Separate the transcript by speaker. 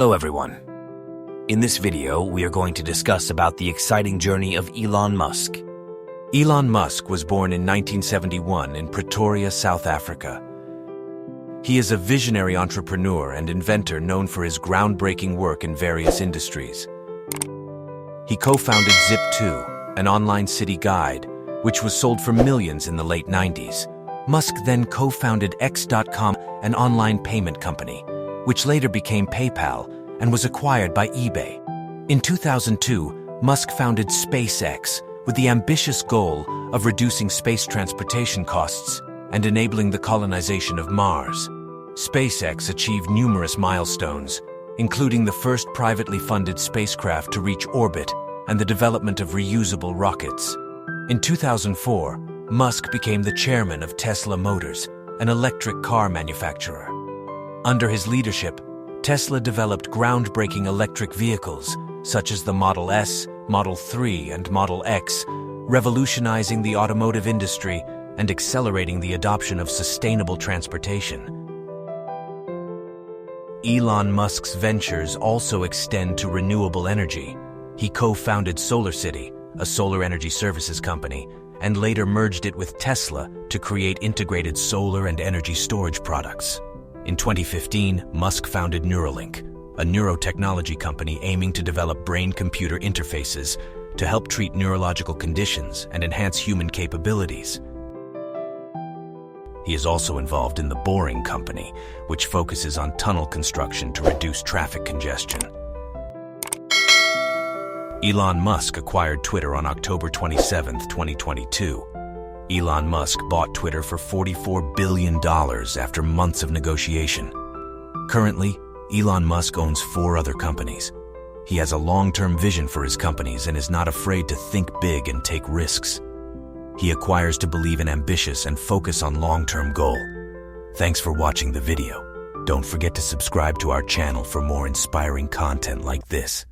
Speaker 1: Hello everyone. In this video, we are going to discuss about the exciting journey of Elon Musk. Elon Musk was born in 1971 in Pretoria, South Africa. He is a visionary entrepreneur and inventor known for his groundbreaking work in various industries. He co-founded Zip2, an online city guide, which was sold for millions in the late 90s. Musk then co-founded X.com, an online payment company, which later became PayPal and was acquired by eBay. In 2002, Musk founded SpaceX with the ambitious goal of reducing space transportation costs and enabling the colonization of Mars. SpaceX achieved numerous milestones, including the first privately funded spacecraft to reach orbit and the development of reusable rockets. In 2004, Musk became the chairman of Tesla Motors, an electric car manufacturer. Under his leadership, Tesla developed groundbreaking electric vehicles, such as the Model S, Model 3, and Model X, revolutionizing the automotive industry and accelerating the adoption of sustainable transportation. Elon Musk's ventures also extend to renewable energy. He co-founded SolarCity, a solar energy services company, and later merged it with Tesla to create integrated solar and energy storage products. In 2015, Musk founded Neuralink, a neurotechnology company aiming to develop brain-computer interfaces to help treat neurological conditions and enhance human capabilities. He is also involved in the Boring Company, which focuses on tunnel construction to reduce traffic congestion. Elon Musk acquired Twitter on October 27, 2022. Elon Musk bought Twitter for $44 billion after months of negotiation. Currently, Elon Musk owns 4 other companies. He has a long-term vision for his companies and is not afraid to think big and take risks. He acquires to believe in ambitious and focus on long-term goal. Thanks for watching the video. Don't forget to subscribe to our channel for more inspiring content like this.